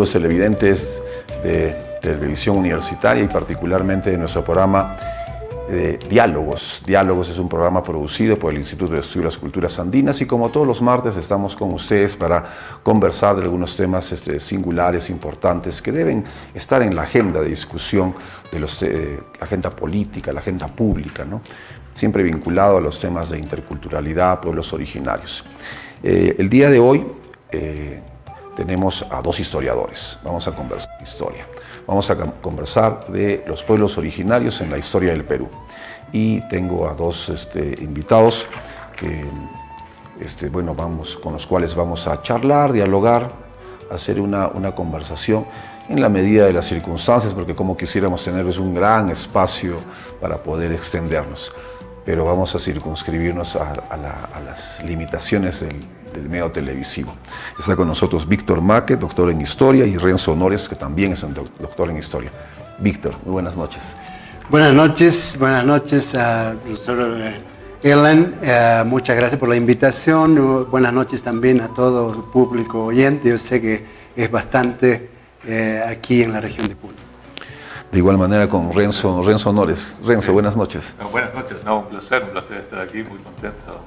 amigos televidentes de Televisión Universitaria y particularmente de nuestro programa Diálogos. Diálogos es un programa producido por el Instituto de Estudio de las Culturas Andinas y como todos los martes estamos con ustedes para conversar de algunos temas singulares, importantes, que deben estar en la agenda de discusión de la agenda política, la agenda pública, ¿no? Siempre vinculado a los temas de interculturalidad, pueblos originarios. El día de hoy tenemos a dos historiadores. Vamos a conversar de historia. Vamos a conversar de los pueblos originarios en la historia del Perú. Y tengo a dos invitados que, con los cuales vamos a charlar, dialogar, hacer una conversación en la medida de las circunstancias, porque como quisiéramos tener un gran espacio para poder extendernos. Pero vamos a circunscribirnos a las limitaciones del medio televisivo. Está con nosotros Víctor Maque, doctor en Historia, y Renzo Honores, que también es un doctor en Historia. Víctor, muy buenas noches. Buenas noches, profesor Ellen. Muchas gracias por la invitación. Buenas noches también a todo el público oyente. Yo sé que es bastante aquí en la región de Puno. De igual manera con Renzo Honores. Renzo, buenas noches. Buenas noches, un placer estar aquí, muy contento.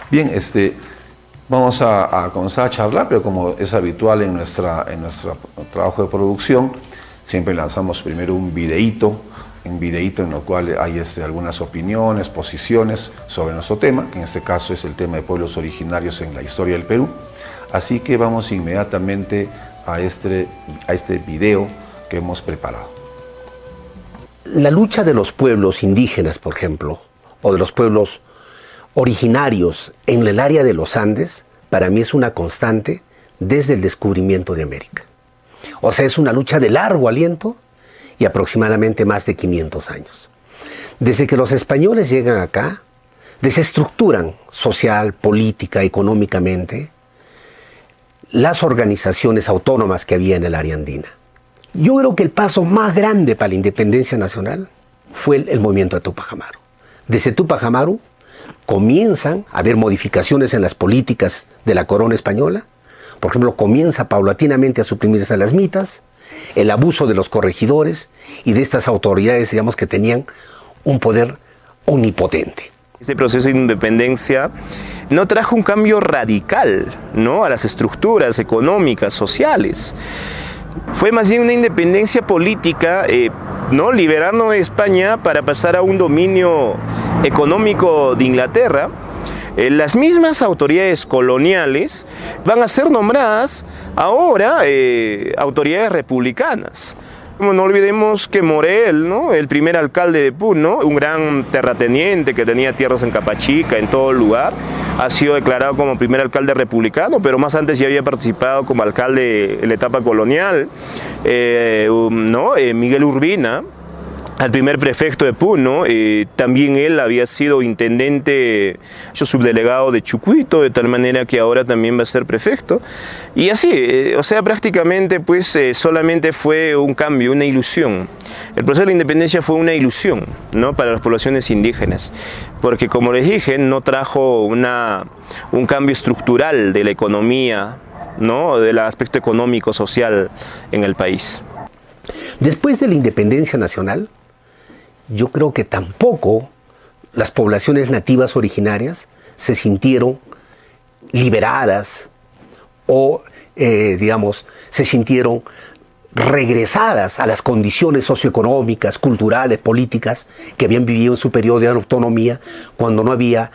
Bien, vamos a comenzar a charlar, pero como es habitual en nuestro trabajo de producción, siempre lanzamos primero un videíto en lo cual hay algunas opiniones, posiciones sobre nuestro tema, que en este caso es el tema de pueblos originarios en la historia del Perú. Así que vamos inmediatamente a este video que hemos preparado. La lucha de los pueblos indígenas, por ejemplo, o de los pueblos originarios en el área de los Andes, para mí es una constante desde el descubrimiento de América. O sea, es una lucha de largo aliento y aproximadamente más de 500 años. Desde que los españoles llegan acá, desestructuran social, política, económicamente, las organizaciones autónomas que había en el área andina. Yo creo que el paso más grande para la independencia nacional fue el movimiento de Túpac Amaru. Desde Túpac Amaru comienzan a haber modificaciones en las políticas de la corona española. Por ejemplo, comienza paulatinamente a suprimirse a las mitas, el abuso de los corregidores y de estas autoridades, digamos, que tenían un poder omnipotente. Este proceso de independencia no trajo un cambio radical, ¿no?, a las estructuras económicas, sociales. Fue más bien una independencia política, ¿no?, liberarnos de España para pasar a un dominio económico de Inglaterra. Las mismas autoridades coloniales van a ser nombradas ahora autoridades republicanas. No olvidemos que Morel, ¿no?, el primer alcalde de Puno, un gran terrateniente que tenía tierras en Capachica, en todo el lugar, ha sido declarado como primer alcalde republicano, pero más antes ya había participado como alcalde en la etapa colonial. Miguel Urbina, al primer prefecto de Puno, también él había sido intendente, subdelegado de Chucuito, de tal manera que ahora también va a ser prefecto. Y así, prácticamente pues solamente fue un cambio, una ilusión. El proceso de la independencia fue una ilusión, ¿no?, para las poblaciones indígenas, porque como les dije, no trajo un cambio estructural de la economía, ¿no?, del aspecto económico, social en el país. Después de la independencia nacional, yo creo que tampoco las poblaciones nativas originarias se sintieron liberadas o, se sintieron regresadas a las condiciones socioeconómicas, culturales, políticas que habían vivido en su periodo de autonomía cuando no había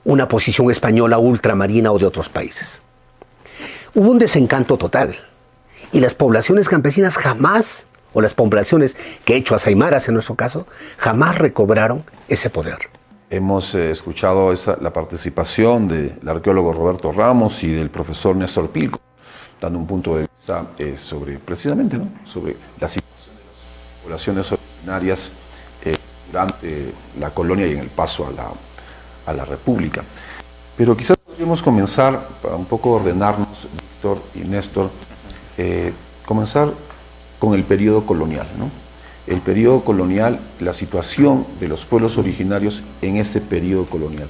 una posición española ultramarina o de otros países. Hubo un desencanto total y las poblaciones campesinas jamás, o las poblaciones quechuas aymaras en nuestro caso, jamás recobraron ese poder. Hemos escuchado la participación del arqueólogo Roberto Ramos y del profesor Néstor Pilco, dando un punto de vista sobre, precisamente, ¿no?, sobre la situación de las poblaciones originarias durante la colonia y en el paso a la República. Pero quizás podríamos comenzar, para un poco ordenarnos, Víctor y Néstor, comenzar con el periodo colonial, ¿no? El periodo colonial, la situación de los pueblos originarios en este periodo colonial.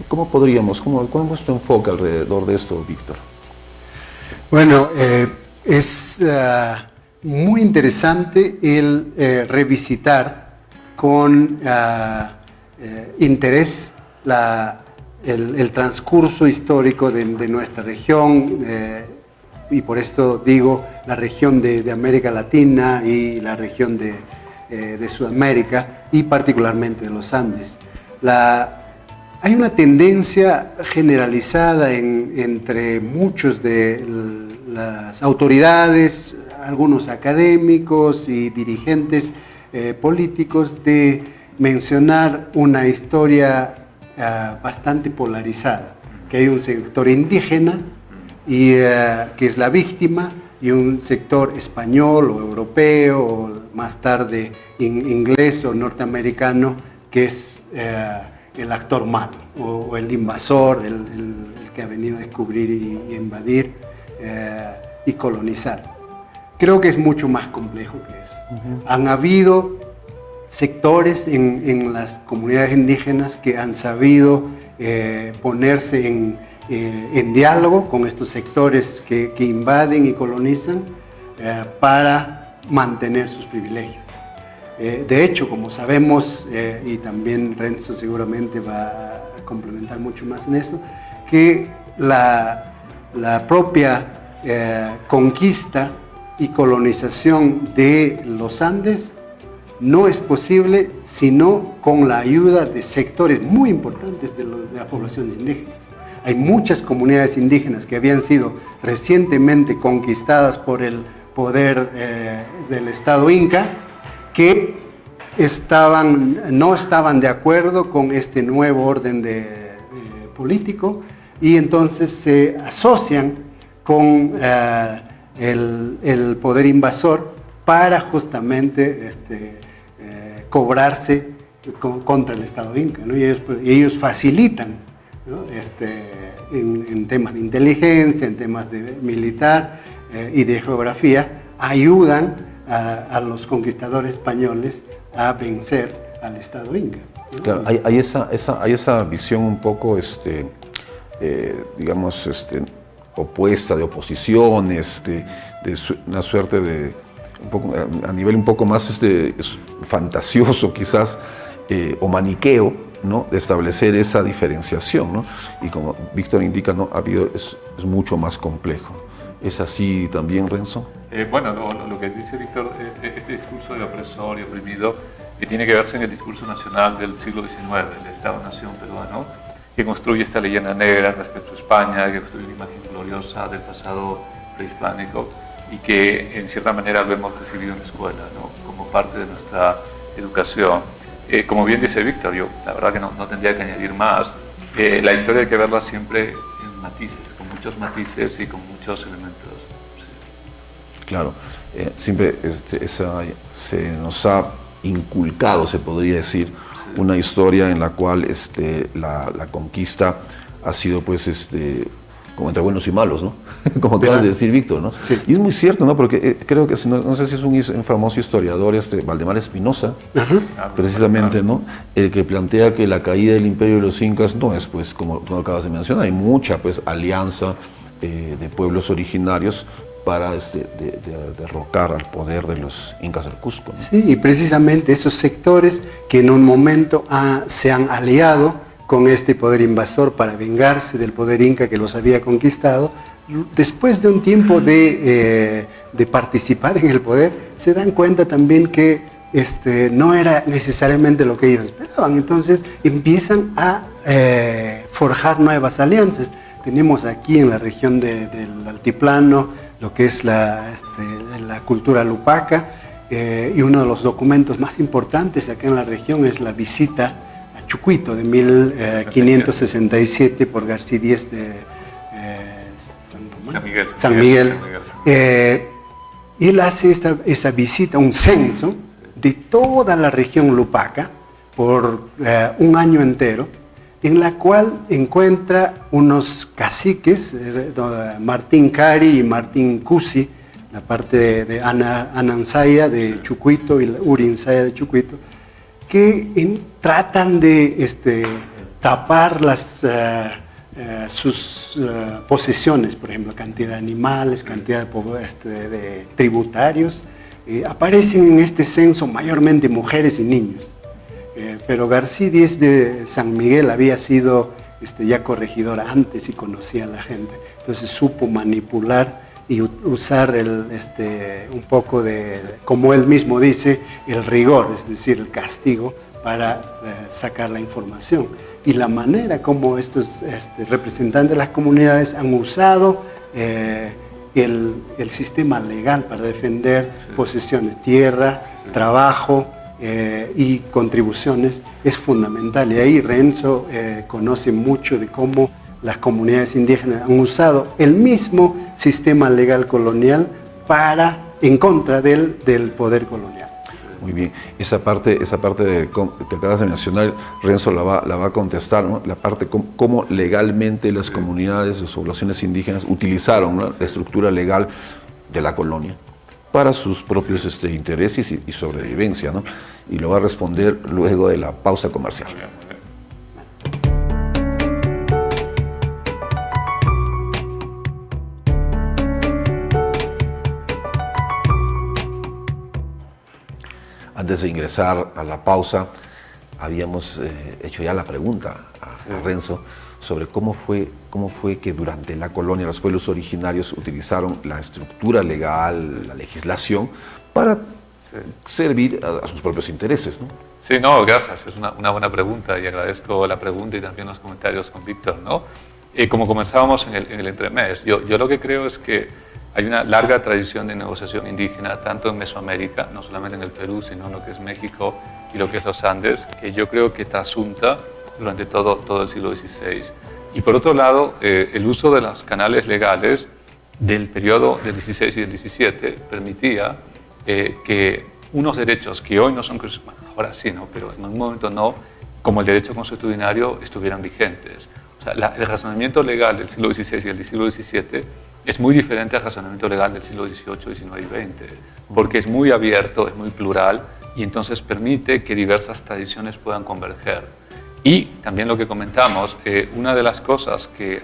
¿Cómo es tu enfoque alrededor de esto, Víctor? Bueno, es muy interesante el revisitar con interés el transcurso histórico de nuestra región, y por esto digo la región de América Latina y la región de Sudamérica, y particularmente de los Andes. Hay una tendencia generalizada entre muchos de las autoridades, algunos académicos y dirigentes políticos, de mencionar una historia bastante polarizada, que hay un sector indígena y que es la víctima, y un sector español o europeo, o más tarde inglés o norteamericano, que es el actor malo, o el invasor, el que ha venido a descubrir y invadir y colonizar. Creo que es mucho más complejo que eso. Han habido sectores en las comunidades indígenas que han sabido ponerse en diálogo con estos sectores que invaden y colonizan para mantener sus privilegios. De hecho, como sabemos, y también Renzo seguramente va a complementar mucho más en esto, que la propia conquista y colonización de los Andes no es posible sino con la ayuda de sectores muy importantes de las poblaciones indígenas. Hay muchas comunidades indígenas que habían sido recientemente conquistadas por el poder del Estado Inca, que no estaban de acuerdo con este nuevo orden político, y entonces se asocian con el poder invasor para justamente cobrarse contra el Estado Inca, ¿no? Y ellos facilitan, ¿no? En temas de inteligencia, en temas de militar y de geografía, ayudan a los conquistadores españoles a vencer al Estado Inca, ¿no? Claro, hay esa visión un poco, digamos, opuesta, de oposiciones, de una suerte de, a nivel un poco más fantasioso quizás, o maniqueo, ¿no? De establecer esa diferenciación, ¿no? Y como Víctor indica, ¿no? Es mucho más complejo. ¿Es así también, Renzo? Bueno, lo que dice Víctor, este discurso de opresor y oprimido, que tiene que verse en el discurso nacional del siglo XIX, del Estado-Nación peruano, que construye esta leyenda negra respecto a España, que construye una imagen gloriosa del pasado prehispánico, y que en cierta manera lo hemos recibido en la escuela, ¿no? Como parte de nuestra educación. Como bien dice Víctor, yo la verdad que no tendría que añadir más. La historia hay que verla siempre en matices, con muchos matices y con muchos elementos. Sí. Claro, siempre se nos ha inculcado, se podría decir, una historia en la cual la conquista ha sido, pues, como entre buenos y malos, ¿no? Como acabas de decir, Víctor, ¿no? Sí. Y es muy cierto, ¿no? Porque creo que, no sé si es un famoso historiador, Valdemar Espinosa, precisamente, ¿no? El que plantea que la caída del imperio de los incas no es, pues, como tú acabas de mencionar, hay mucha, pues, alianza de pueblos originarios para derrocar al poder de los incas del Cusco, ¿no? Sí, y precisamente esos sectores que en un momento se han aliado con este poder invasor para vengarse del poder inca que los había conquistado, después de un tiempo de participar en el poder, se dan cuenta también que no era necesariamente lo que ellos esperaban. Entonces empiezan a forjar nuevas alianzas. Tenemos aquí en la región del altiplano lo que es la cultura lupaca, y uno de los documentos más importantes acá en la región es la visita Chucuito de 1567 por García-Díez de San Miguel. Él hace esa visita, un censo de toda la región lupaca por un año entero, en la cual encuentra unos caciques, Martín Cari y Martín Cusi, la parte de Anansaya de Chucuito y Urinsaya de Chucuito, que tratan de tapar las sus posesiones, por ejemplo, cantidad de animales, cantidad de tributarios, aparecen en este censo mayormente mujeres y niños. Pero Garcídez de San Miguel había sido ya corregidor antes y conocía a la gente, entonces supo manipular y usar un poco de, como él mismo dice, el rigor, es decir, el castigo, para sacar la información. Y la manera como estos representantes de las comunidades han usado el sistema legal para defender posesiones, tierra, trabajo y contribuciones es fundamental. Y ahí Renzo conoce mucho de cómo las comunidades indígenas han usado el mismo sistema legal colonial en contra del poder colonial. Muy bien, esa parte que acabas de mencionar, Renzo la va a contestar, ¿no? La parte cómo legalmente las comunidades, las poblaciones indígenas utilizaron, ¿no?, la estructura legal de la colonia para sus propios intereses y sobrevivencia, ¿no? Y lo va a responder luego de la pausa comercial. Antes de ingresar a la pausa, habíamos hecho ya la pregunta a Renzo sobre cómo fue que durante la colonia los pueblos originarios utilizaron la estructura legal, la legislación, para servir a sus propios intereses, ¿no? Sí, no, gracias. Es una buena pregunta y agradezco la pregunta y también los comentarios con Víctor, ¿no? Como comenzábamos en el entremés, yo lo que creo es que hay una larga tradición de negociación indígena, tanto en Mesoamérica, no solamente en el Perú, sino en lo que es México y lo que es los Andes, que yo creo que trasunta durante todo el siglo XVI. Y por otro lado, el uso de los canales legales del periodo del XVI y del XVII permitía que unos derechos que hoy no son, bueno, ahora sí, ¿no?, pero en un momento no, como el derecho consuetudinario, estuvieran vigentes. O sea, el razonamiento legal del siglo XVI y del siglo XVII es muy diferente al razonamiento legal del siglo XVIII, XIX y XX, porque es muy abierto, es muy plural, y entonces permite que diversas tradiciones puedan converger. Y también lo que comentamos, una de las cosas que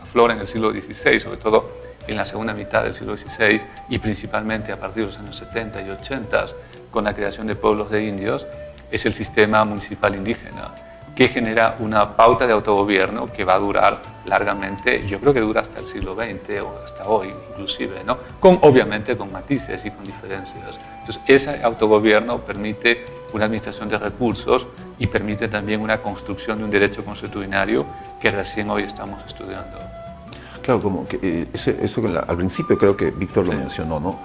aflora en el siglo XVI, sobre todo en la segunda mitad del siglo XVI, y principalmente a partir de los años 70 y 80, con la creación de pueblos de indios, es el sistema municipal indígena, que genera una pauta de autogobierno que va a durar largamente, yo creo que dura hasta el siglo XX o hasta hoy inclusive, ¿no? Obviamente con matices y con diferencias. Entonces ese autogobierno permite una administración de recursos y permite también una construcción de un derecho consuetudinario que recién hoy estamos estudiando. Claro, como que eso que al principio creo que Víctor lo mencionó, ¿no?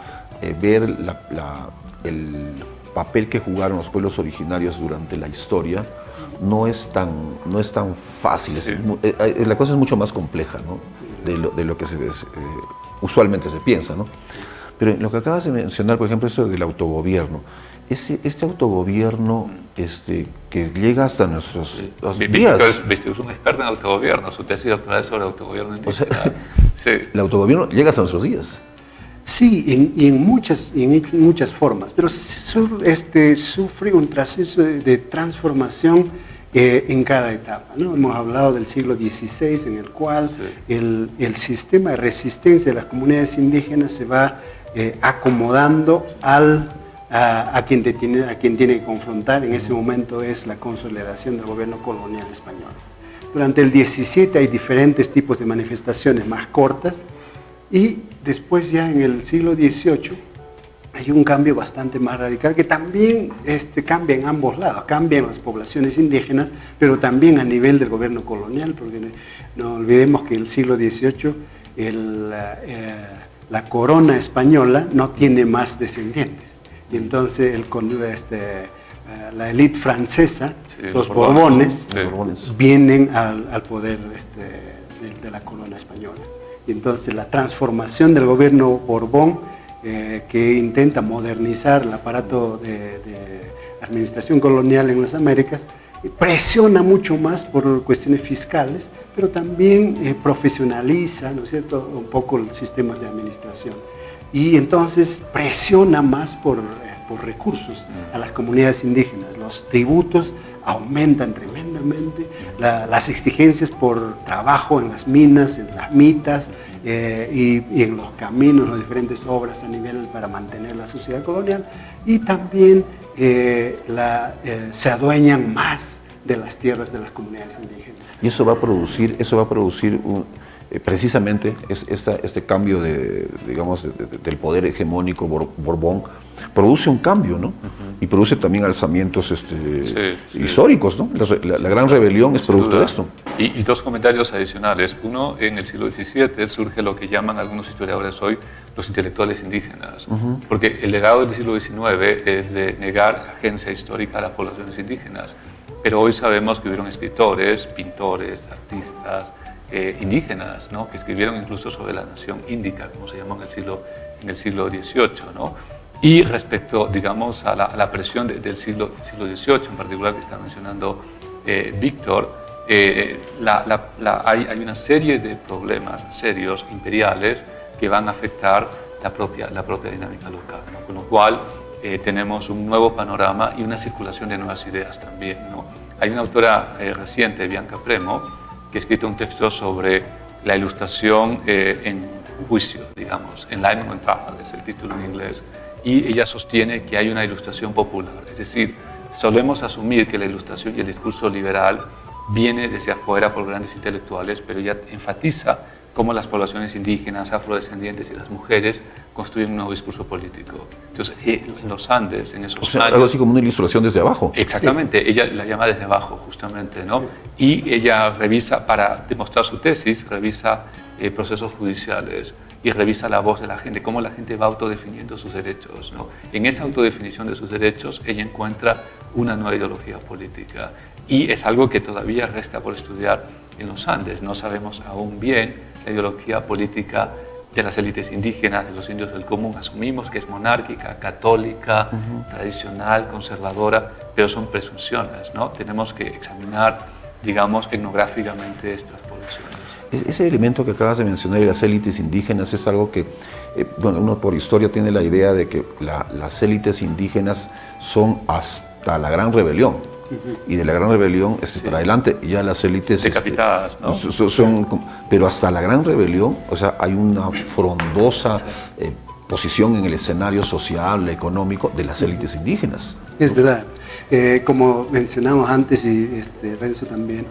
Ver el papel que jugaron los pueblos originarios durante la historia no es tan fácil. Sí. La cosa es mucho más compleja, ¿no?, de lo que usualmente se piensa, ¿no? Pero lo que acabas de mencionar, por ejemplo, eso del autogobierno, este autogobierno que llega hasta nuestros días. Víctor es un experto en autogobierno, su tesis doctoral es sobre autogobierno indígena. O sea, sí. El autogobierno llega hasta nuestros días. Sí, en muchas formas, pero sufre un proceso de transformación en cada etapa, ¿no? Hemos hablado del siglo XVI, en el cual el sistema de resistencia de las comunidades indígenas se va acomodando a quien tiene que confrontar. En ese momento es la consolidación del gobierno colonial español. Durante el XVII hay diferentes tipos de manifestaciones más cortas, y después ya en el siglo XVIII hay un cambio bastante más radical que también cambia en ambos lados, cambian las poblaciones indígenas, pero también a nivel del gobierno colonial, porque no olvidemos que en el siglo XVIII la corona española no tiene más descendientes, y entonces la élite francesa, los Borbones, vienen al poder de la corona española. Y entonces la transformación del gobierno Borbón, que intenta modernizar el aparato de administración colonial en las Américas, presiona mucho más por cuestiones fiscales, pero también profesionaliza, ¿no es cierto?, un poco los sistemas de administración. Y entonces presiona más por recursos a las comunidades indígenas. Los tributos aumentan tremendamente tremendamente, las exigencias por trabajo en las minas, en las mitas y en los caminos, las diferentes obras a nivel para mantener la sociedad colonial, y también se adueñan más de las tierras de las comunidades indígenas. Y eso va a producir precisamente este cambio del poder hegemónico Borbón, produce un cambio, ¿no? Y produce también alzamientos históricos, ¿no? La Gran Rebelión es producto de esto. Y dos comentarios adicionales. Uno, en el siglo XVII surge lo que llaman algunos historiadores hoy los intelectuales indígenas, porque el legado del siglo XIX es de negar agencia histórica a las poblaciones indígenas. Pero hoy sabemos que hubieron escritores, pintores, artistas indígenas, ¿no? Que escribieron incluso sobre la nación índica, como se llamó en el siglo XVIII, ¿no? Y respecto, digamos, a la presión del siglo XVIII, en particular que está mencionando Víctor, hay una serie de problemas serios, imperiales, que van a afectar la propia dinámica local, ¿no? Con lo cual tenemos un nuevo panorama y una circulación de nuevas ideas también, ¿no? Hay una autora reciente, Bianca Premo, que ha escrito un texto sobre la ilustración en juicio, digamos, Enlightenment Trial, es el título en inglés, y ella sostiene que hay una ilustración popular, es decir, solemos asumir que la ilustración y el discurso liberal viene desde afuera por grandes intelectuales, pero ella enfatiza cómo las poblaciones indígenas, afrodescendientes y las mujeres construyen un nuevo discurso político. Entonces, en los Andes, en esos años... Algo así como una ilustración desde abajo. Exactamente, ella la llama desde abajo, justamente, ¿no? Y ella revisa, para demostrar su tesis, revisa procesos judiciales y revisa la voz de la gente, cómo la gente va autodefiniendo sus derechos, ¿no? En esa autodefinición de sus derechos, ella encuentra una nueva ideología política. Y es algo que todavía resta por estudiar en los Andes. No sabemos aún bien la ideología política de las élites indígenas, de los indios del común. Asumimos que es monárquica, católica, tradicional, conservadora, pero son presunciones, ¿no? Tenemos que examinar, digamos, etnográficamente estas poblaciones. Ese elemento que acabas de mencionar de las élites indígenas es algo que, bueno, uno por historia tiene la idea de que las élites indígenas son hasta la Gran Rebelión. Y de la Gran Rebelión para adelante ya las élites decapitadas, ¿no? Pero hasta la Gran Rebelión, o sea, hay una frondosa posición en el escenario social, económico de las élites indígenas. Es verdad. Como mencionamos antes, y Renzo también,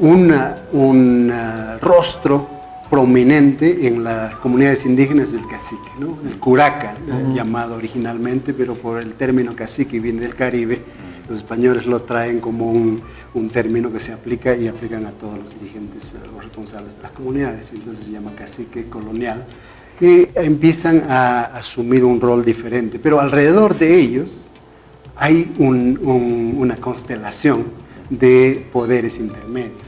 un rostro prominente en las comunidades indígenas del cacique, ¿no? El curaca, llamado originalmente, pero por el término cacique viene del Caribe. Los españoles lo traen como un término que se aplica y aplican a todos los dirigentes, a los responsables de las comunidades. Entonces se llama cacique colonial, que empiezan a asumir un rol diferente. Pero alrededor de ellos hay una constelación de poderes intermedios,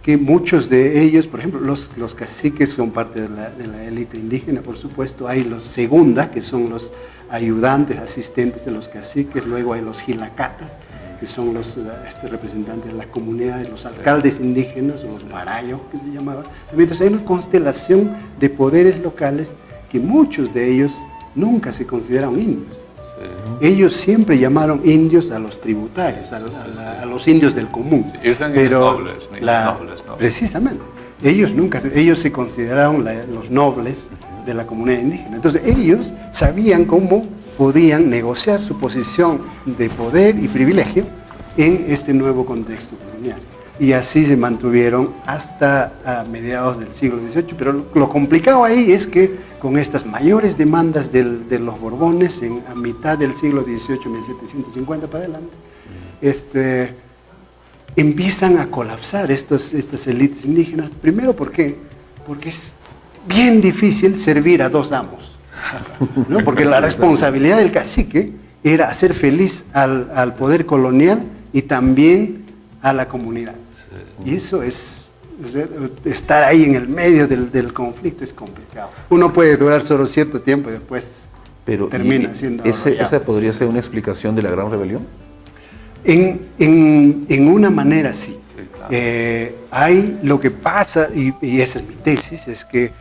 que muchos de ellos, por ejemplo, los caciques son parte de la élite indígena, por supuesto. Hay los segundas, que son los ayudantes, asistentes de los caciques. Luego hay los jilacatas, que son los representantes de las comunidades, los alcaldes indígenas, o los barayos, que se llamaban. Entonces hay una constelación de poderes locales que muchos de ellos nunca se consideraron indios. Ellos siempre llamaron indios a los tributarios, a los indios del común. Sí, ellos eran nobles, ¿no? Precisamente, ellos se consideraron los nobles de la comunidad indígena. Entonces ellos sabían cómo podían negociar su posición de poder y privilegio en este nuevo contexto colonial. Y así se mantuvieron hasta a mediados del siglo XVIII. Pero lo complicado ahí es que con estas mayores demandas de los Borbones a mitad del siglo XVIII, 1750 para adelante, empiezan a colapsar estas élites indígenas. Primero, ¿por qué? Porque es bien difícil servir a dos amos, ¿no? Porque la responsabilidad del cacique era hacer feliz al poder colonial y también a la comunidad. Y eso estar ahí en el medio del conflicto es complicado. Uno puede durar solo cierto tiempo y después termina siendo... ¿Esa podría ser una explicación de la Gran Rebelión? En una manera sí. Claro. Hay lo que pasa, y esa es mi tesis, es que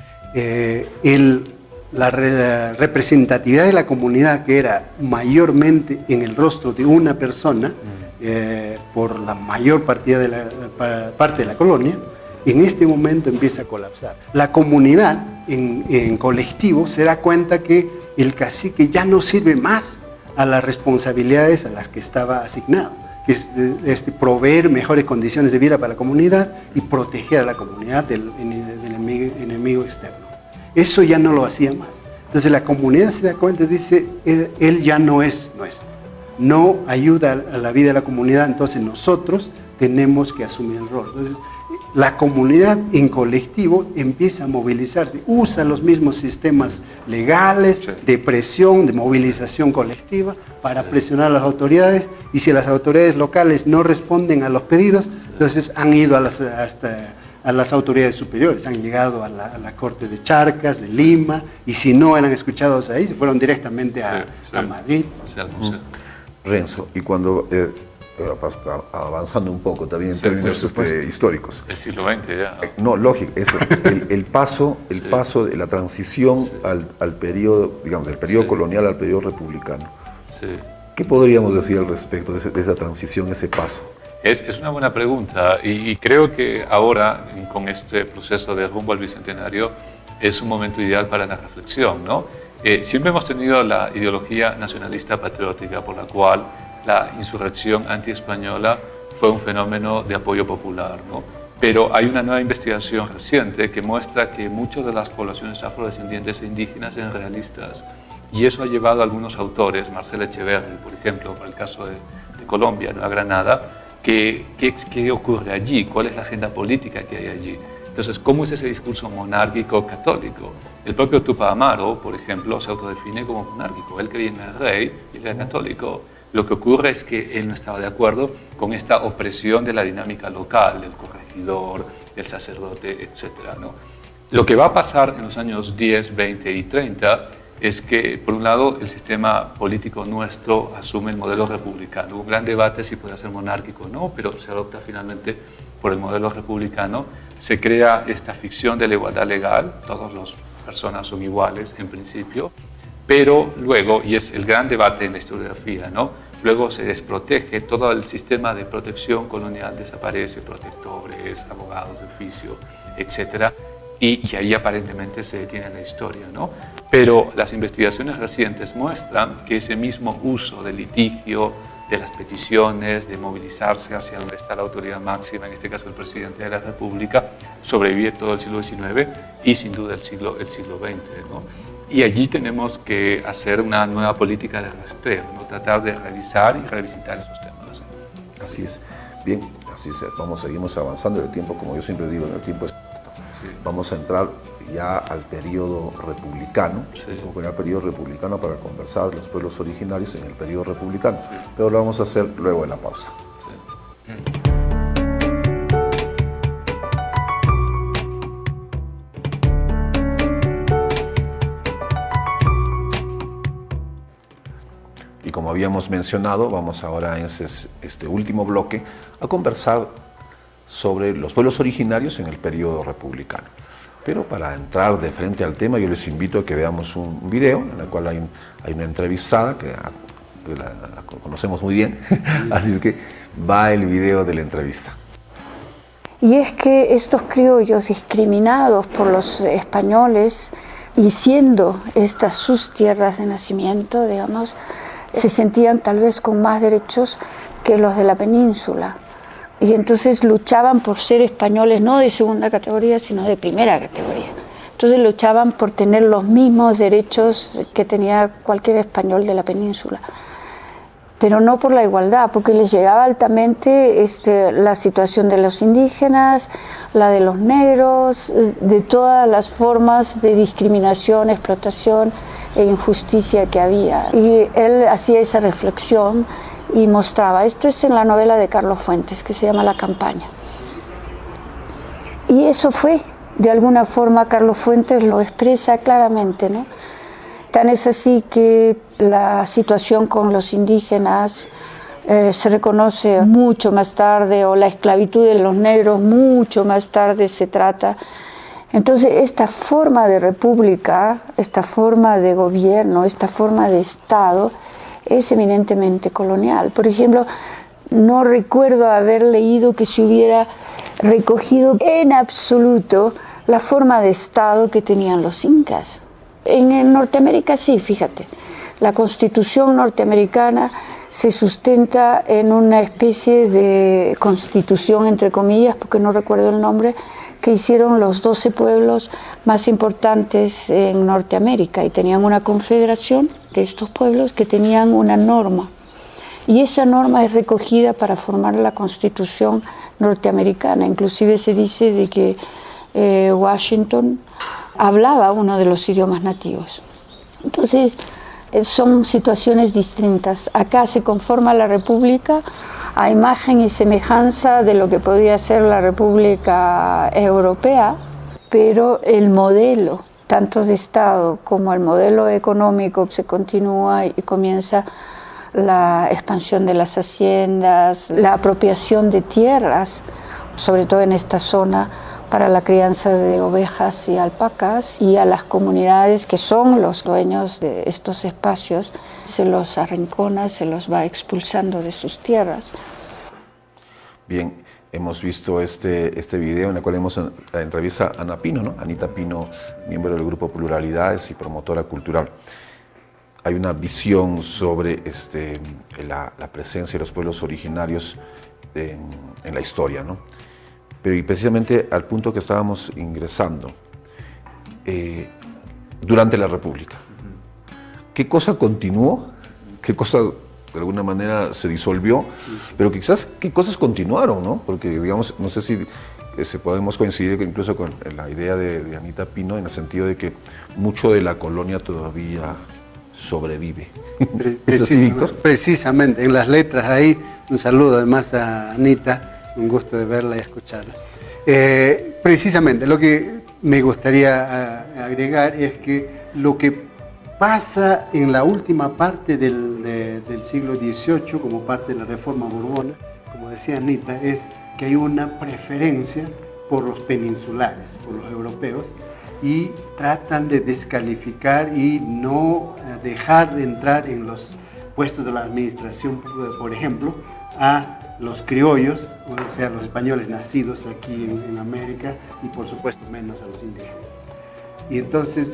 la representatividad de la comunidad, que era mayormente en el rostro de una persona, por la mayor parte de la colonia, en este momento empieza a colapsar. La comunidad en colectivo se da cuenta que el cacique ya no sirve más a las responsabilidades a las que estaba asignado, que es proveer mejores condiciones de vida para la comunidad y proteger a la comunidad del enemigo externo. Eso ya no lo hacía más. Entonces la comunidad se da cuenta y dice, él ya no es nuestro, no ayuda a la vida de la comunidad, entonces nosotros tenemos que asumir el rol. Entonces, la comunidad en colectivo empieza a movilizarse, usa los mismos sistemas legales de presión, de movilización colectiva para presionar a las autoridades, y si las autoridades locales no responden a los pedidos, entonces han ido hasta a las autoridades superiores, han llegado a la Corte de Charcas, de Lima, y si no eran escuchados ahí, se fueron directamente a Madrid. Renzo, y cuando, avanzando un poco también en términos históricos. El siglo XX ya. No, lógico, eso, el paso de la transición al periodo, digamos, del periodo colonial al periodo republicano. Sí. ¿Qué podríamos decir al respecto de esa transición, ese paso? Es una buena pregunta, y creo que ahora, con este proceso de rumbo al Bicentenario, es un momento ideal para la reflexión, ¿no? Siempre hemos tenido la ideología nacionalista patriótica, por la cual la insurrección anti-española fue un fenómeno de apoyo popular, ¿no? Pero hay una nueva investigación reciente que muestra que muchas de las poblaciones afrodescendientes e indígenas eran realistas, y eso ha llevado a algunos autores, Marcel Echeverri, por ejemplo, para el caso de Colombia, Nueva Granada, ¿qué ocurre allí? ¿Cuál es la agenda política que hay allí? Entonces, ¿cómo es ese discurso monárquico católico? El propio Tupac Amaru, por ejemplo, se autodefine como monárquico. Él creía en el rey y era católico. Lo que ocurre es que él no estaba de acuerdo con esta opresión de la dinámica local, del corregidor, del sacerdote, etc., ¿no? Lo que va a pasar en los años 10, 20 y 30 es que, por un lado, el sistema político nuestro asume el modelo republicano. Hubo un gran debate si puede ser monárquico o no, pero se adopta finalmente por el modelo republicano. Se crea esta ficción de la igualdad legal, todas las personas son iguales en principio, pero luego, y es el gran debate en la historiografía, ¿no? Luego se desprotege, todo el sistema de protección colonial desaparece, protectores, abogados de oficio, etc., y ahí aparentemente se detiene la historia, ¿no? Pero las investigaciones recientes muestran que ese mismo uso del litigio, de las peticiones, de movilizarse hacia donde está la autoridad máxima, en este caso el presidente de la República, sobrevive todo el siglo XIX y sin duda el siglo XX, ¿no? Y allí tenemos que hacer una nueva política de rastreo, ¿no? Tratar de revisar y revisitar esos temas. Así es. Bien, así es. Seguimos avanzando en el tiempo, como yo siempre digo, en el tiempo es... Vamos a entrar ya al periodo republicano, al periodo republicano para conversar de los pueblos originarios en el periodo republicano, pero lo vamos a hacer luego de la pausa. Y como habíamos mencionado, vamos ahora en este último bloque a conversar sobre los pueblos originarios en el periodo republicano. Pero para entrar de frente al tema, yo les invito a que veamos un video en el cual hay una entrevistada que la conocemos muy bien, así que va el video de la entrevista. Y es que estos criollos discriminados por los españoles, y siendo estas sus tierras de nacimiento, digamos, se sentían tal vez con más derechos que los de la península. Y entonces luchaban por ser españoles no de segunda categoría, sino de primera categoría. Entonces luchaban por tener los mismos derechos que tenía cualquier español de la península. Pero no por la igualdad, porque les llegaba altamente la situación de los indígenas, la de los negros, de todas las formas de discriminación, explotación e injusticia que había. Y él hacía esa reflexión y mostraba, esto es en la novela de Carlos Fuentes, que se llama La campaña. Y eso fue, de alguna forma, Carlos Fuentes lo expresa claramente, ¿no? Tan es así que la situación con los indígenas se reconoce mucho más tarde, o la esclavitud de los negros mucho más tarde se trata. Entonces, esta forma de república, esta forma de gobierno, esta forma de Estado, es eminentemente colonial. Por ejemplo, No recuerdo haber leído que se hubiera recogido en absoluto la forma de Estado que tenían los incas. En Norteamérica sí, fíjate, la Constitución norteamericana se sustenta en una especie de constitución, entre comillas, porque no recuerdo el nombre, que hicieron los 12 pueblos más importantes en Norteamérica, y tenían una confederación de estos pueblos que tenían una norma, y esa norma es recogida para formar la Constitución norteamericana. Inclusive se dice de que Washington hablaba uno de los idiomas nativos. Entonces, son situaciones distintas. Acá se conforma la República a imagen y semejanza de lo que podría ser la República Europea, pero el modelo, tanto de Estado como el modelo económico, se continúa y comienza la expansión de las haciendas, la apropiación de tierras, sobre todo en esta zona, para la crianza de ovejas y alpacas, y a las comunidades que son los dueños de estos espacios se los arrincona, se los va expulsando de sus tierras. Bien, hemos visto este video en el cual hemos entrevista a Ana Pino, ¿no? Anita Pino, miembro del grupo Pluralidades y promotora cultural. Hay una visión sobre la presencia de los pueblos originarios en la historia, ¿no? Pero y precisamente al punto que estábamos ingresando, durante la República, ¿qué cosa continuó? ¿Qué cosa de alguna manera se disolvió? Pero quizás qué cosas continuaron, ¿no? Porque digamos, no sé si podemos coincidir incluso con la idea de Anita Pino, en el sentido de que mucho de la colonia todavía sobrevive. ¿Es así, Víctor? Precisamente, en las letras ahí, un saludo además a Anita, un gusto de verla y escucharla. Precisamente, lo que me gustaría agregar es que lo que pasa en la última parte del siglo XVIII, como parte de la Reforma Borbona, como decía Anita, es que hay una preferencia por los peninsulares, por los europeos, y tratan de descalificar y no dejar de entrar en los puestos de la administración, por ejemplo, a los criollos, o sea, los españoles nacidos aquí en América, y por supuesto menos a los indígenas. Y entonces,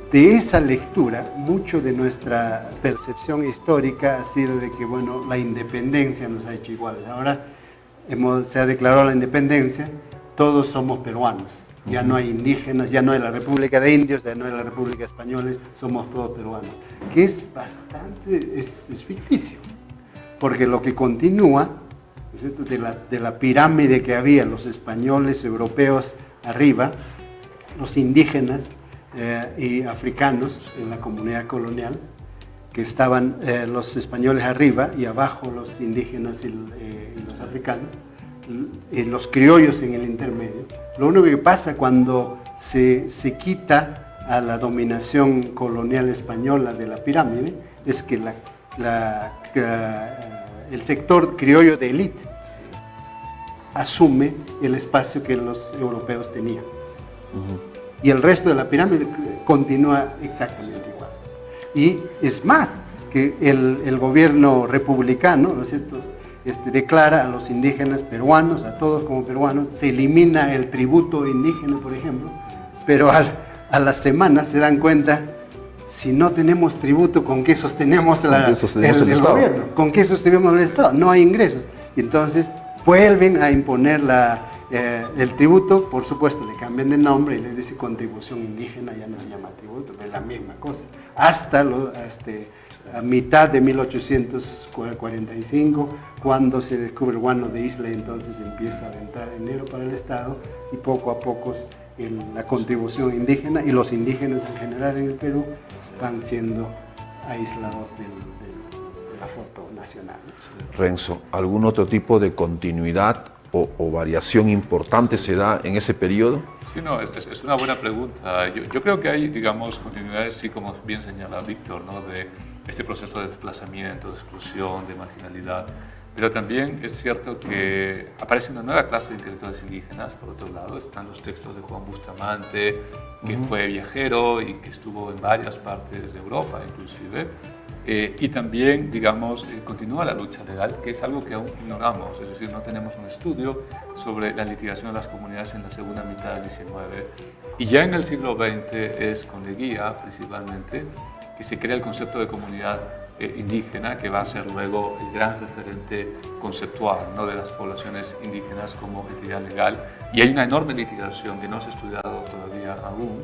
de esa lectura, mucho de nuestra percepción histórica ha sido de que, bueno, la independencia nos ha hecho iguales. Ahora se ha declarado la independencia, todos somos peruanos. Ya no hay indígenas, ya no hay la República de Indios, ya no hay la República Españoles, somos todos peruanos. Que es bastante, es ficticio. Porque lo que continúa, ¿no? de la pirámide que había, los españoles europeos arriba, los indígenas y africanos en la comunidad colonial, que estaban los españoles arriba y abajo los indígenas y los africanos, los criollos en el intermedio. Lo único que pasa cuando se quita a la dominación colonial española de la pirámide es que el sector criollo de élite asume el espacio que los europeos tenían. Y el resto de la pirámide continúa exactamente igual. Y es más, que el gobierno republicano, ¿no es cierto?, declara a los indígenas peruanos, a todos como peruanos, se elimina el tributo indígena, por ejemplo, pero a las semanas se dan cuenta, si no tenemos tributo, ¿con qué sostenemos el gobierno? ¿Con qué sostenemos el Estado? No hay ingresos. Y entonces vuelven a imponer el tributo, por supuesto le cambian de nombre y les dice contribución indígena, ya no se llama tributo, pero es la misma cosa. Hasta a mitad de 1845, cuando se descubre el guano de Isla, entonces empieza a entrar dinero para el Estado y poco a poco la contribución indígena y los indígenas en general en el Perú van siendo aislados de la foto nacional. Renzo, ¿algún otro tipo de continuidad o variación importante se da en ese periodo? Sí, no, es una buena pregunta. Yo creo que hay, digamos, continuidades, sí, como bien señala Víctor, ¿no?, de este proceso de desplazamiento, de exclusión, de marginalidad. Pero también es cierto que aparece una nueva clase de intelectuales indígenas. Por otro lado, están los textos de Juan Bustamante, que fue viajero y que estuvo en varias partes de Europa, inclusive, Y también, digamos, continúa la lucha legal, que es algo que aún ignoramos, es decir, no tenemos un estudio sobre la litigación de las comunidades en la segunda mitad del XIX. Y ya en el siglo XX es con Leguía, principalmente, que se crea el concepto de comunidad indígena, que va a ser luego el gran referente conceptual, ¿no?, de las poblaciones indígenas como entidad legal. Y hay una enorme litigación que no se ha estudiado todavía aún,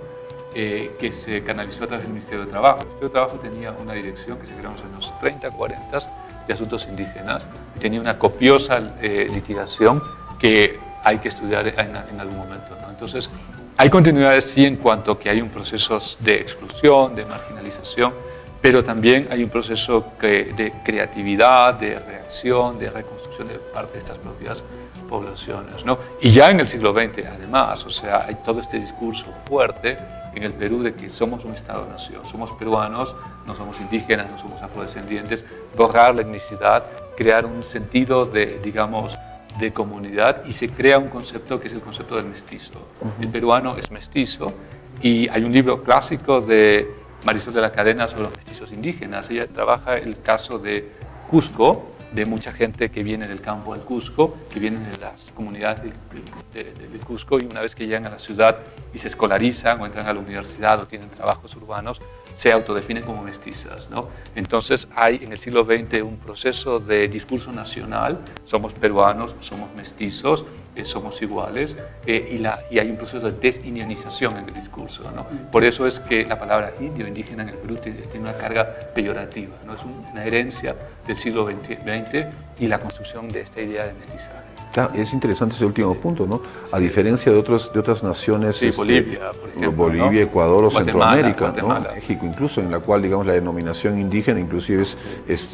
que se canalizó a través del Ministerio de Trabajo. El Ministerio de Trabajo tenía una dirección que se creó en los años 30, 40 de asuntos indígenas, y tenía una copiosa litigación que hay que estudiar en algún momento, ¿no? Entonces, hay continuidades sí en cuanto a que hay un proceso de exclusión, de marginalización, pero también hay un proceso de creatividad, de reacción, de reconstrucción de parte de estas propias poblaciones, ¿no? Y ya en el siglo XX, además, o sea, hay todo este discurso fuerte en el Perú de que somos un Estado-nación, somos peruanos, no somos indígenas, no somos afrodescendientes, borrar la etnicidad, crear un sentido de, digamos, de comunidad, y se crea un concepto que es el concepto del mestizo. El peruano es mestizo, y hay un libro clásico de Marisol de la Cadena sobre los mestizos indígenas. Ella trabaja el caso de Cusco, de mucha gente que viene del campo al Cusco, que vienen de las comunidades de Cusco, y una vez que llegan a la ciudad y se escolarizan o entran a la universidad o tienen trabajos urbanos, se autodefinen como mestizas, ¿no? Entonces hay en el siglo XX un proceso de discurso nacional: somos peruanos, somos mestizos, somos iguales, y hay un proceso de desindianización en el discurso, ¿no? Por eso es que la palabra indio, indígena en el Perú tiene una carga peyorativa, ¿no? Es una herencia del siglo XX y la construcción de esta idea de mestizaje. Claro, es interesante ese último punto, ¿no? A diferencia de otras naciones, sí, Bolivia, por ejemplo, Bolivia, ¿no? Ecuador o Guatemala, Centroamérica, ¿no? México incluso, en la cual, digamos, la denominación indígena inclusive es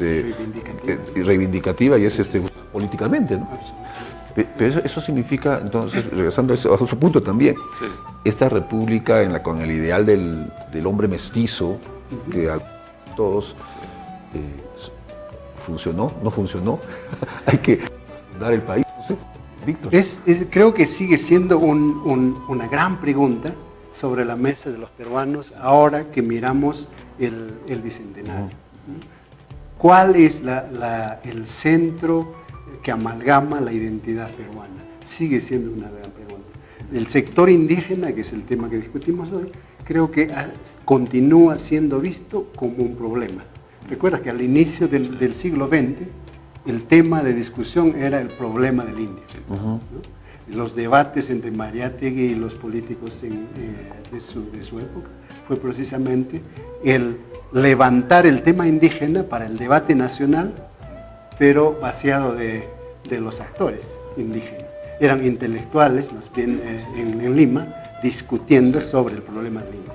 reivindicativa y es políticamente, ¿no? Pero eso significa, entonces, regresando a su punto también, Sí. esta república con el ideal del hombre mestizo, que a todos funcionó, no funcionó, hay que dar el país, no sé, Víctor. Creo que sigue siendo una gran pregunta sobre la mesa de los peruanos ahora que miramos el Bicentenario. ¿Cuál es el centro que amalgama la identidad peruana? Sigue siendo una gran pregunta. El sector indígena, que es el tema que discutimos hoy, creo que continúa siendo visto como un problema. Recuerda que al inicio del siglo XX, el tema de discusión era el problema del indio, ¿no? Los debates entre Mariátegui y los políticos de su época fue precisamente el levantar el tema indígena para el debate nacional, pero vaciado de los actores indígenas. Eran intelectuales, más bien en Lima, discutiendo sobre el problema del indio,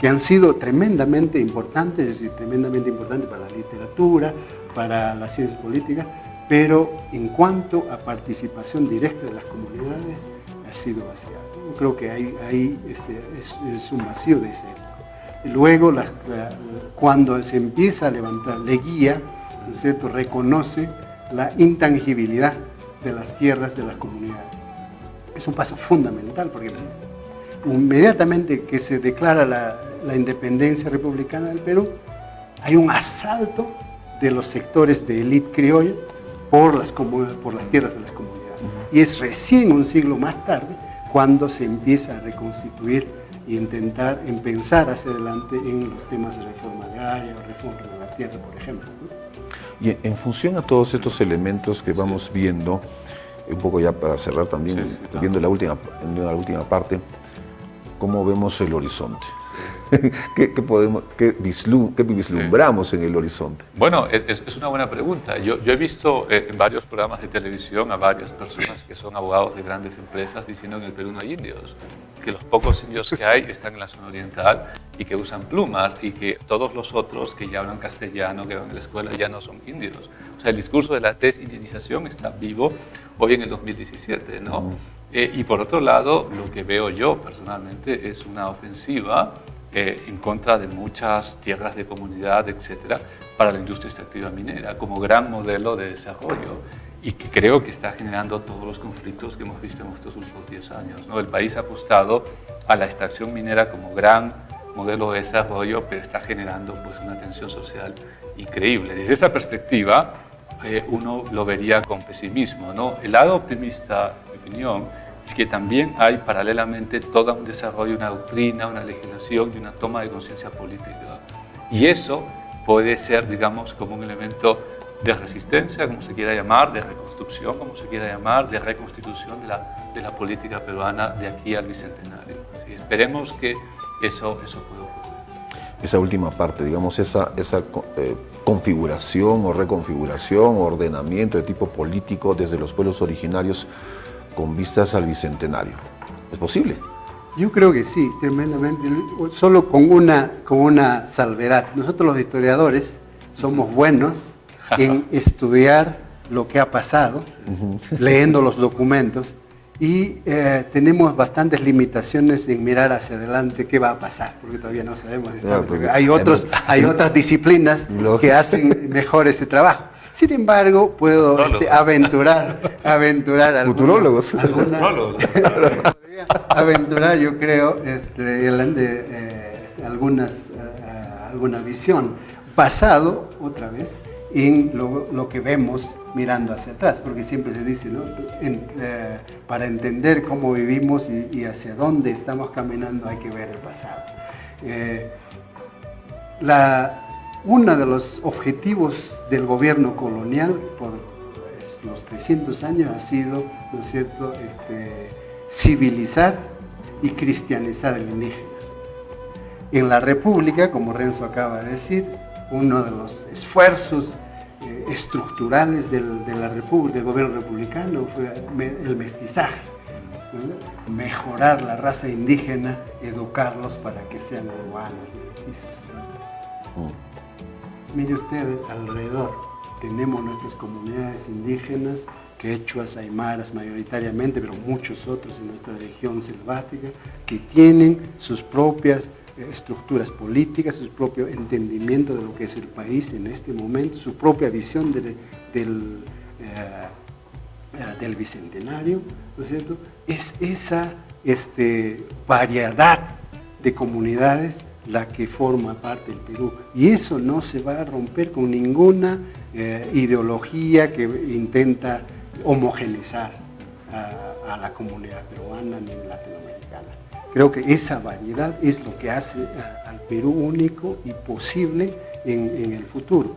que han sido tremendamente importantes, es decir, tremendamente importantes para la literatura, para las ciencias políticas, pero en cuanto a participación directa de las comunidades, ha sido vaciado. Yo creo que ahí es un vacío de esa época. Y luego, cuando se empieza a levantar Leguía, ¿no es cierto?, reconoce la intangibilidad de las tierras de las comunidades. Es un paso fundamental, porque inmediatamente que se declara la independencia republicana del Perú, hay un asalto de los sectores de élite criolla por las tierras de las comunidades. Y es recién un siglo más tarde cuando se empieza a reconstituir y intentar pensar hacia adelante en los temas de reforma agraria o reforma de la tierra, por ejemplo, ¿no? Y en función a todos estos elementos que vamos viendo, un poco ya para cerrar también, viendo la última parte, ¿cómo vemos el horizonte? ¿Qué vislumbramos en el horizonte? Bueno, es una buena pregunta. Yo he visto en varios programas de televisión a varias personas que son abogados de grandes empresas diciendo que en el Perú no hay indios, que los pocos indios que hay están en la zona oriental y que usan plumas, y que todos los otros que ya hablan castellano, que van a la escuela, ya no son indios. O sea, el discurso de la desindianización está vivo hoy en el 2017, ¿no? Y por otro lado, lo que veo yo personalmente es una ofensiva en contra de muchas tierras de comunidad, etcétera, para la industria extractiva minera, como gran modelo de desarrollo, y que creo que está generando todos los conflictos que hemos visto en estos últimos 10 años, ¿no? El país ha apostado a la extracción minera como gran modelo de desarrollo, pero está generando pues, una tensión social increíble. Desde esa perspectiva, uno lo vería con pesimismo, ¿no? El lado optimista, en mi opinión, es que también hay paralelamente todo un desarrollo, una doctrina, una legislación y una toma de conciencia política. Y eso puede ser, digamos, como un elemento de resistencia, como se quiera llamar, de reconstrucción, como se quiera llamar, de reconstitución de la política peruana de aquí al Bicentenario. Así que esperemos que eso pueda ocurrir. Esa última parte, digamos, esa configuración o reconfiguración o ordenamiento de tipo político desde los pueblos originarios con vistas al Bicentenario. ¿Es posible? Yo creo que sí, tremendamente, solo con una salvedad. Nosotros los historiadores somos buenos en estudiar lo que ha pasado, leyendo los documentos, y tenemos bastantes limitaciones en mirar hacia adelante qué va a pasar, porque todavía no sabemos. Hay otras disciplinas que hacen mejor ese trabajo. Sin embargo, puedo aventurar futurólogos. Aventurar, yo creo, alguna visión basado, otra vez, en lo que vemos mirando hacia atrás, porque siempre se dice, ¿no? Para entender cómo vivimos y hacia dónde estamos caminando hay que ver el pasado. Uno de los objetivos del gobierno colonial por los 300 años ha sido, ¿no es cierto?, civilizar y cristianizar al indígena. En la República, como Renzo acaba de decir, uno de los esfuerzos estructurales del gobierno republicano fue el mestizaje, ¿no? Mejorar la raza indígena, educarlos para que sean urbanos, mestizos. Mire usted alrededor, tenemos nuestras comunidades indígenas, quechuas, aymaras mayoritariamente, pero muchos otros en nuestra región selvática, que tienen sus propias estructuras políticas, su propio entendimiento de lo que es el país en este momento, su propia visión del Bicentenario, ¿no es cierto? Es esa variedad de comunidades la que forma parte del Perú, y eso no se va a romper con ninguna ideología que intenta homogeneizar a la comunidad peruana ni latinoamericana. Creo que esa variedad es lo que hace al Perú único y posible en el futuro.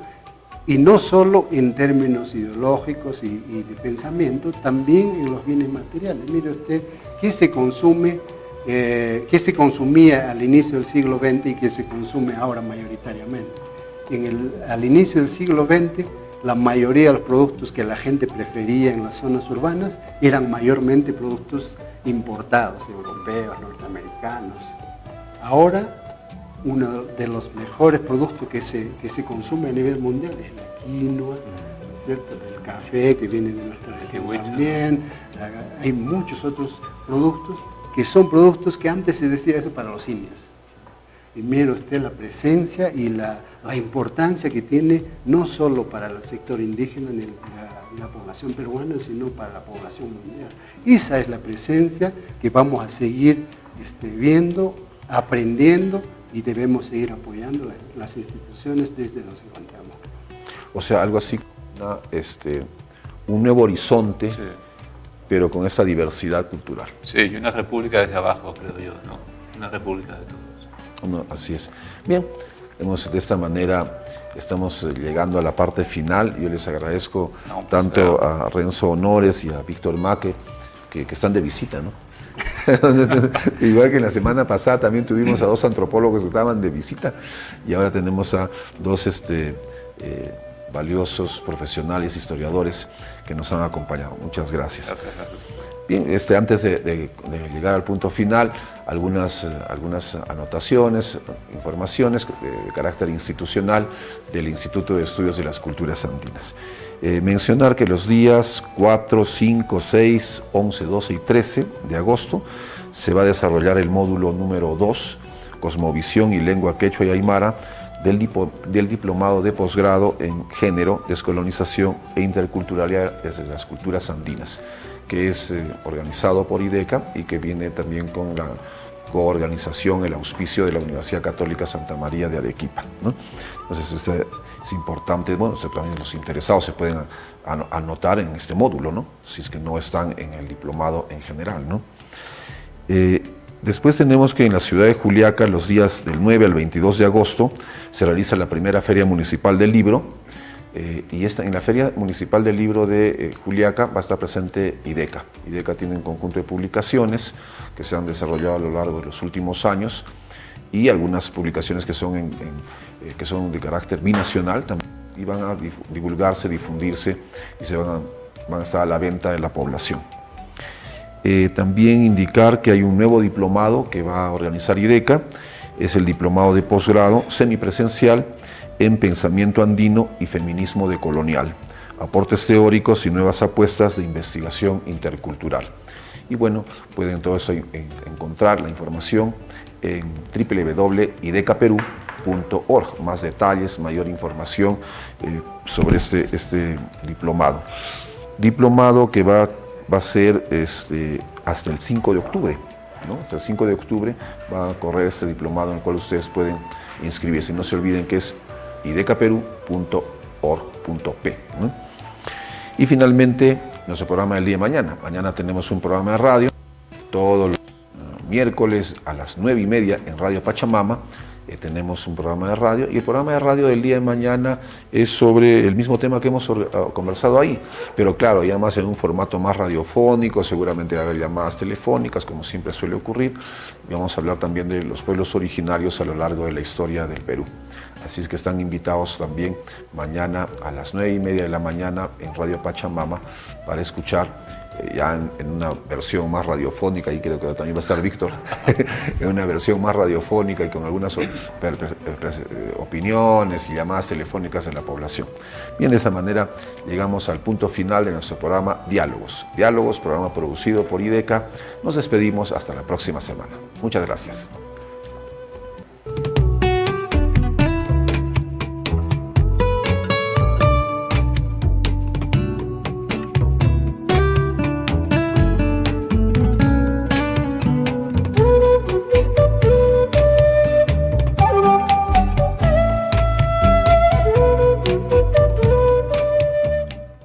Y no solo en términos ideológicos y de pensamiento, también en los bienes materiales. Mire usted, ¿qué se consume? ¿Qué se consumía al inicio del siglo XX y qué se consume ahora mayoritariamente? Al inicio del siglo XX, la mayoría de los productos que la gente prefería en las zonas urbanas eran mayormente productos importados, europeos, norteamericanos. Ahora, uno de los mejores productos que se consume a nivel mundial es la quinoa, ¿no es cierto?, el café que viene de nuestra región también. Hay muchos otros productos que son productos que antes se decía eso para los indios. Y mire usted la presencia y la importancia que tiene no solo para el sector indígena ni la población peruana, sino para la población mundial. Esa es la presencia que vamos a seguir viendo, aprendiendo, y debemos seguir apoyando las instituciones desde donde nos encontramos. O sea, algo así, un nuevo horizonte, sí, pero con esta diversidad cultural. Sí, y una república desde abajo, creo yo, ¿no? Una república de todos. No, así es. Bien, de esta manera estamos llegando a la parte final. Yo les agradezco tanto a Renzo Honores y a Víctor Maque, que están de visita, ¿no? Igual que en la semana pasada también tuvimos a dos antropólogos que estaban de visita, y ahora tenemos a dos valiosos profesionales, historiadores, que nos han acompañado. Muchas gracias. Bien, antes de llegar al punto final, algunas anotaciones, informaciones de carácter institucional del Instituto de Estudios de las Culturas Andinas. Mencionar que los días 4, 5, 6, 11, 12 y 13 de agosto se va a desarrollar el módulo número 2, Cosmovisión y Lengua Quechua y Aymara, del diplomado de posgrado en Género, Descolonización e Interculturalidad desde las Culturas Andinas, que es organizado por IDECA y que viene también con coorganización, el auspicio de la Universidad Católica Santa María de Arequipa, ¿no? Entonces es importante, bueno, también los interesados se pueden anotar en este módulo, ¿no? Si es que no están en el diplomado en general, ¿no? Después tenemos que en la ciudad de Juliaca, los días del 9 al 22 de agosto, se realiza la primera Feria Municipal del Libro, y en la Feria Municipal del Libro de Juliaca va a estar presente IDECA. IDECA tiene un conjunto de publicaciones que se han desarrollado a lo largo de los últimos años, y algunas publicaciones que son de carácter binacional también, y van a divulgarse, difundirse, y van a estar a la venta de la población. También indicar que hay un nuevo diplomado que va a organizar IDECA, es el diplomado de posgrado semipresencial en Pensamiento Andino y Feminismo Decolonial, aportes teóricos y nuevas apuestas de investigación intercultural. Y bueno, pueden todo eso encontrar la información en www.idecaperú.org, más detalles, mayor información sobre este diplomado. Diplomado que va a ser hasta el 5 de octubre, ¿no? Hasta el 5 de octubre va a correr este diplomado en el cual ustedes pueden inscribirse. No se olviden que es idecaperú.org.p, ¿no? Y finalmente, nuestro programa del día de mañana. Mañana tenemos un programa de radio, todos los miércoles a las 9:30 en Radio Pachamama. Tenemos un programa de radio, y el programa de radio del día de mañana es sobre el mismo tema que hemos conversado ahí, pero claro, ya más en un formato más radiofónico, seguramente va a haber llamadas telefónicas, como siempre suele ocurrir, y vamos a hablar también de los pueblos originarios a lo largo de la historia del Perú. Así es que están invitados también mañana a las 9:30 de la mañana en Radio Pachamama para escuchar ya en una versión más radiofónica, y creo que también va a estar Víctor, en una versión más radiofónica y con algunas opiniones y llamadas telefónicas de la población. Bien, de esta manera llegamos al punto final de nuestro programa Diálogos. Diálogos, programa producido por IDECA. Nos despedimos hasta la próxima semana. Muchas gracias.